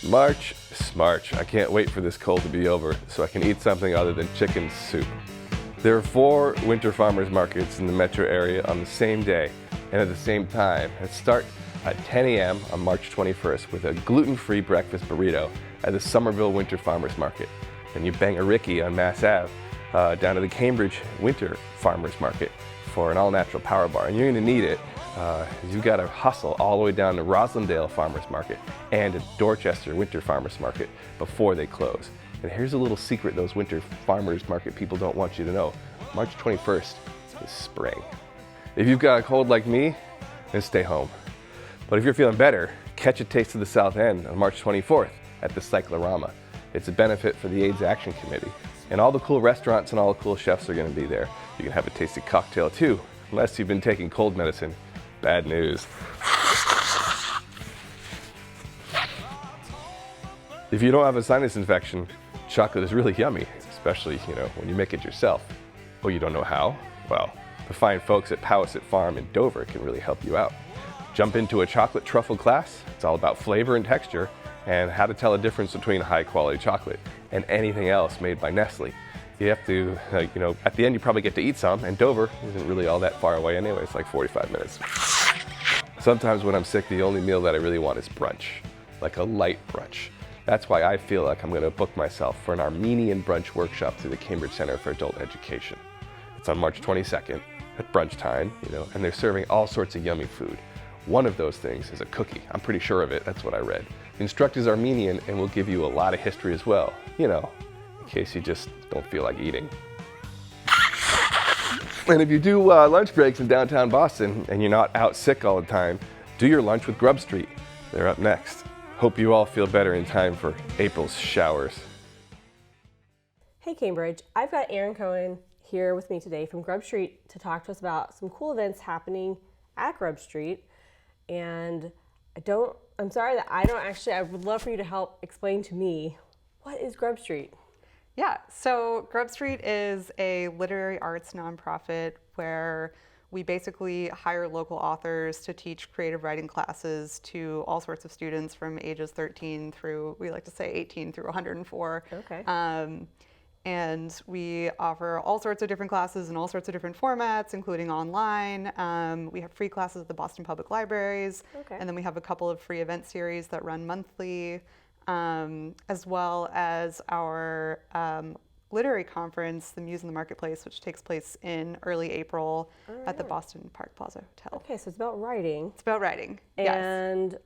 March. I can't wait for this cold to be over so I can eat something other than chicken soup. There are 4 winter farmers markets in the metro area on the same day and at the same time. Let's start at 10 a.m. on March 21st with a gluten-free breakfast burrito at the Somerville Winter Farmers Market. Then you bang a Ricky on Mass Ave down to the Cambridge Winter Farmers Market for an all-natural power bar. And you're going to need it. You've got to hustle all the way down to Roslindale Farmers Market and at Dorchester Winter Farmers Market before they close. And here's a little secret those Winter Farmers Market people don't want you to know. March 21st is spring. If you've got a cold like me, then stay home. But if you're feeling better, catch a taste of the South End on March 24th at the Cyclorama. It's a benefit for the AIDS Action Committee. And all the cool restaurants and all the cool chefs are going to be there. You can have a tasty cocktail too, unless you've been taking cold medicine. Bad news. If you don't have a sinus infection, chocolate is really yummy, especially, when you make it yourself. Oh, you don't know how? Well, the fine folks at Powasset Farm in Dover can really help you out. Jump into a chocolate truffle class. It's all about flavor and texture and how to tell the difference between high quality chocolate and anything else made by Nestle. You have to, at the end you probably get to eat some, and Dover isn't really all that far away anyway. It's like 45 minutes. Sometimes when I'm sick, the only meal that I really want is brunch, like a light brunch. That's why I feel like I'm going to book myself for an Armenian brunch workshop through the Cambridge Center for Adult Education. It's on March 22nd at brunch time, and they're serving all sorts of yummy food. One of those things is a cookie. I'm pretty sure of it. That's what I read. The instructor's Armenian and will give you a lot of history as well, in case you just don't feel like eating. And if you do lunch breaks in downtown Boston and you're not out sick all the time, do your lunch with Grub Street. They're up next. Hope you all feel better in time for April's showers. Hey Cambridge, I've got Aaron Cohen here with me today from Grub Street to talk to us about some cool events happening at Grub Street. And I'm sorry that I would love for you to help explain to me, what is Grub Street? Yeah, so Grub Street is a literary arts nonprofit where we basically hire local authors to teach creative writing classes to all sorts of students from ages 13 through, we like to say 18 through 104. Okay. And we offer all sorts of different classes in all sorts of different formats, including online. We have free classes at the Boston Public Libraries. Okay. And then we have a couple of free event series that run monthly, as well as our literary conference, The Muse in the Marketplace, which takes place in early April at the Boston Park Plaza Hotel. Okay, so it's about writing. It's about writing, yes.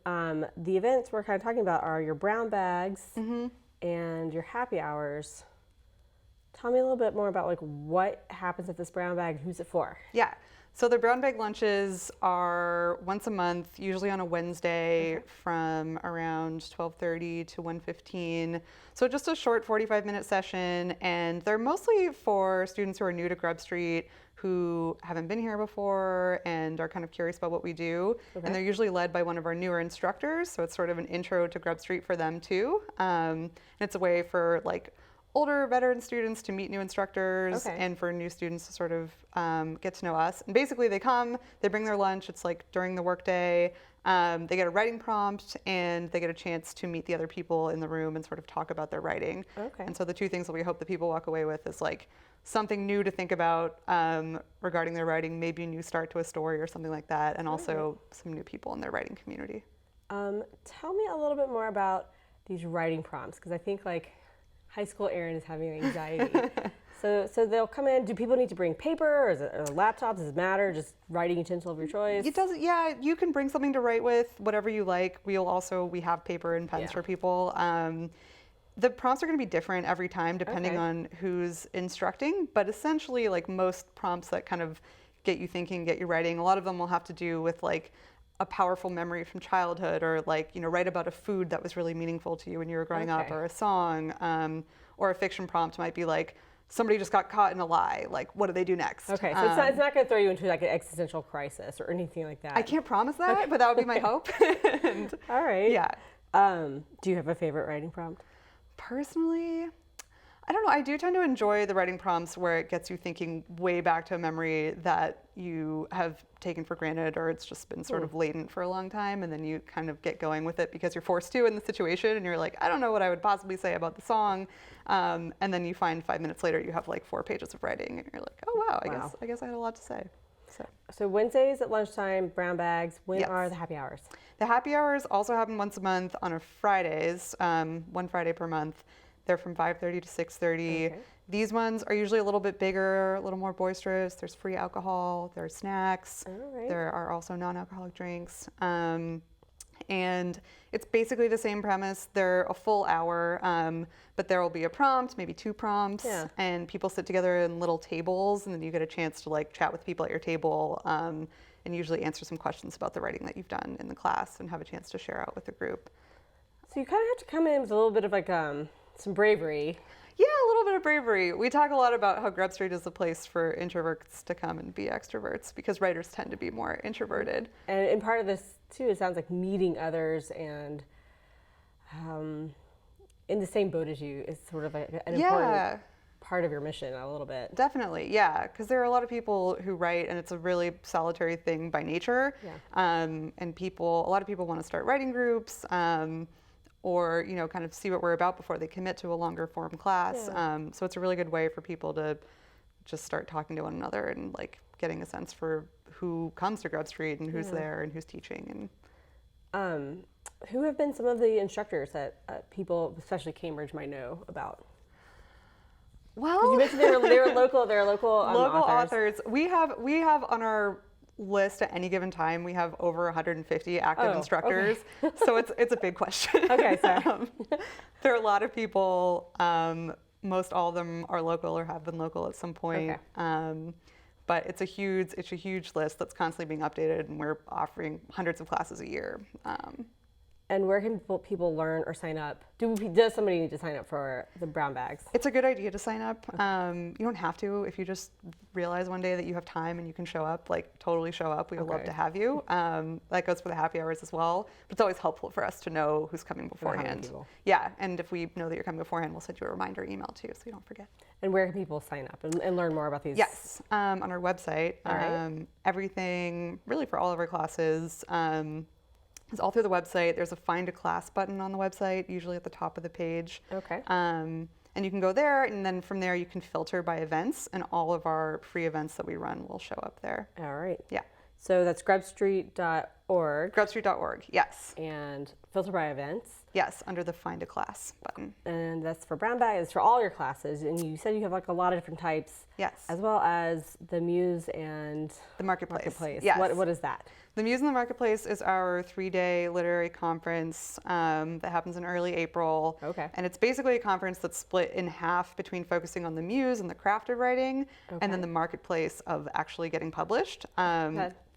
And the events we're kind of talking about are your brown bags and your happy hours. Tell me a little bit more about what happens at this brown bag, who's it for? Yeah, so the brown bag lunches are once a month, usually on a Wednesday from around 12:30 to 1:15. So just a short 45-minute session, and they're mostly for students who are new to Grub Street, who haven't been here before and are kind of curious about what we do. Okay. And they're usually led by one of our newer instructors, so it's sort of an intro to Grub Street for them too. And it's a way for older veteran students to meet new instructors and for new students to sort of get to know us. And basically they come, they bring their lunch, it's during the workday, they get a writing prompt and they get a chance to meet the other people in the room and sort of talk about their writing. Okay. And so the two things that we hope that people walk away with is something new to think about regarding their writing, maybe a new start to a story or something like that, and also some new people in their writing community. Tell me a little bit more about these writing prompts, because I think high school Aaron is having anxiety. So they'll come in. Do people need to bring paper or is it laptops? Does it matter? Just writing utensil of your choice? It doesn't. Yeah, you can bring something to write with, whatever you like. We have paper and pens for people. The prompts are going to be different every time depending on who's instructing, but essentially most prompts that kind of get you thinking, get you writing, a lot of them will have to do with a powerful memory from childhood, or write about a food that was really meaningful to you when you were growing up, or a song, or a fiction prompt might be somebody just got caught in a lie, what do they do next? Okay, so it's not going to throw you into an existential crisis or anything like that. I can't promise that, but that would be my hope. All right. Yeah. Do you have a favorite writing prompt? Personally, I don't know. I do tend to enjoy the writing prompts where it gets you thinking way back to a memory that you have taken for granted, or it's just been sort of latent for a long time, and then you kind of get going with it because you're forced to in the situation, and you're like, I don't know what I would possibly say about the song, and then you find 5 minutes later you have like 4 pages of writing, and you're like, oh wow, I guess I had a lot to say. So Wednesdays at lunchtime, brown bags. When Yes. are the happy hours? The happy hours also happen once a month on a Fridays, 1 Friday per month. They're from 5:30 to 6:30. Okay. These ones are usually a little bit bigger, a little more boisterous. There's free alcohol, there's snacks. All right. There are also non-alcoholic drinks. And it's basically the same premise. They're a full hour, but there will be a prompt, maybe 2 prompts, Yeah. and people sit together in little tables, and then you get a chance to like chat with people at your table, and usually answer some questions about the writing that you've done in the class and have a chance to share out with the group. So you kind of have to come in with a little bit of like some bravery. Yeah, a little bit of bravery. We talk a lot about how Grub Street is a place for introverts to come and be extroverts because writers tend to be more introverted. And part of this too, it sounds like meeting others and in the same boat as you is sort of an important part of your mission a little bit. Definitely, yeah, because there are a lot of people who write, and it's a really solitary thing by nature. Yeah. And a lot of people want to start writing groups, or kind of see what we're about before they commit to a longer form class. Yeah. So it's a really good way for people to just start talking to one another and like getting a sense for who comes to Grub Street and who's there and who's teaching. And who have been some of the instructors that people, especially Cambridge, might know about? well, You mentioned they're local. They're local authors. We have on our list at any given time, we have over 150 active instructors. Okay. So it's a big question. Okay, sorry. There are a lot of people. Most all of them are local or have been local at some point. Okay. But it's a huge list that's constantly being updated, and we're offering hundreds of classes a year. And where can people learn or sign up? Does somebody need to sign up for the brown bags? It's a good idea to sign up. You don't have to. If you just realize one day that you have time and you can show up, like totally show up. We would love to have you. That goes for the happy hours as well. But it's always helpful for us to know who's coming beforehand. Yeah, and if we know that you're coming beforehand, we'll send you a reminder email too, so you don't forget. And where can people sign up and learn more about these? Yes, on our website. All right. Everything, really for all of our classes, is all through the website. There's a Find a Class button on the website, usually at the top of the page. Okay. And you can go there, and then from there you can filter by events, and all of our free events that we run will show up there. All right. Yeah. So that's grubstreet.org. Grubstreet.org, yes. And filter by events. Yes, under the Find a Class button. And that's for brown bags, it's for all your classes. And you said you have like a lot of different types. Yes. As well as the Muse and The Marketplace. Yes. Yes. What is that? The Muse and the Marketplace is our 3-day literary conference that happens in early April. Okay. And it's basically a conference that's split in half between focusing on the Muse and the craft of writing, and then the Marketplace of actually getting published.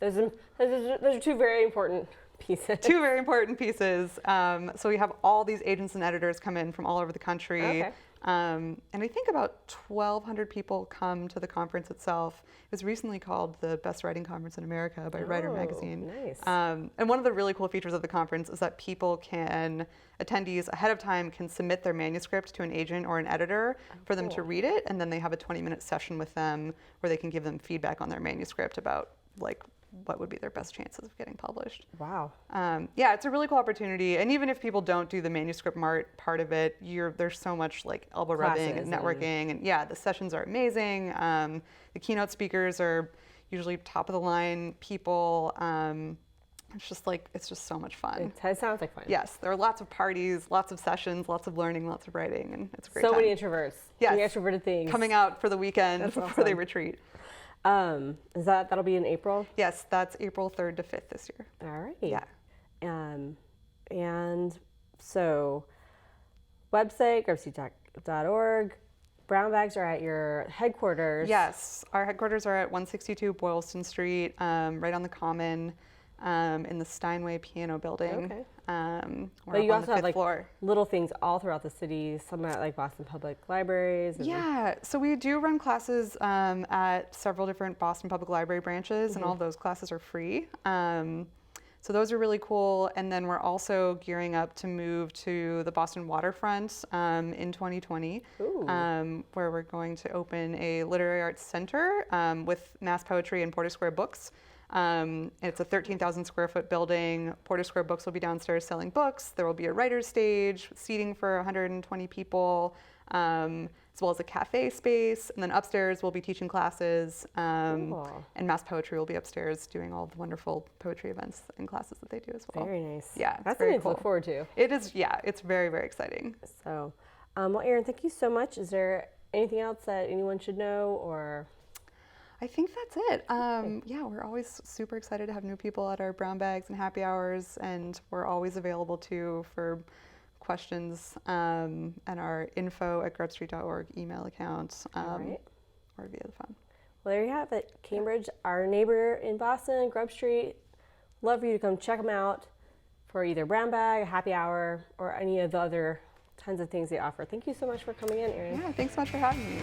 Those are 2 very important pieces. 2 very important pieces. So we have all these agents and editors come in from all over the country. Okay. And I think about 1,200 people come to the conference itself. It was recently called the Best Writing Conference in America by Writer Magazine. Nice. And one of the really cool features of the conference is that attendees ahead of time can submit their manuscript to an agent or an editor for them to read it, and then they have a 20-minute session with them where they can give them feedback on their manuscript about like what would be their best chances of getting published. Wow. Yeah, it's a really cool opportunity. And even if people don't do the manuscript part of it, there's so much like elbow rubbing and networking. And yeah, the sessions are amazing. The keynote speakers are usually top of the line people. It's just so much fun. It sounds like fun. Yes, there are lots of parties, lots of sessions, lots of learning, lots of writing, and it's a great So time. many introverts. Yes. Doing extroverted things. Coming out for the weekend before they awesome. retreat. That'll be in April? Yes, that's April 3rd to 5th this year. All right. Yeah. And so, website, grubstreet.org. Brown bags are at your headquarters. Yes, our headquarters are at 162 Boylston Street, right on the Common, in the Steinway Piano Building. Okay. But you also have like floor. little things all throughout the city, some at like Boston Public Libraries. Yeah, so we do run classes at several different Boston Public Library branches, and all of those classes are free. So those are really cool. And then we're also gearing up to move to the Boston waterfront in 2020, where we're going to open a literary arts center with mass poetry and Porter Square Books. It's a 13,000 square foot building. Porter Square Books will be downstairs selling books. There will be a writer's stage, seating for 120 people, as well as a cafe space. And then upstairs we'll be teaching classes, and mass poetry will be upstairs doing all the wonderful poetry events and classes that they do as well. Very nice. Yeah, that's very something cool. to look forward to. It is, yeah, it's very, very exciting. So, well, Erin, thank you so much. Is there anything else that anyone should know, or? I think that's it. Yeah, we're always super excited to have new people at our brown bags and happy hours, and we're always available too for questions and our info@grubstreet.org email account or via the phone. Well, there you have it. Cambridge, our neighbor in Boston, Grub Street. Love for you to come check them out for either brown bag, a happy hour, or any of the other tons of things they offer. Thank you so much for coming in, Erin. Yeah, thanks so much for having me.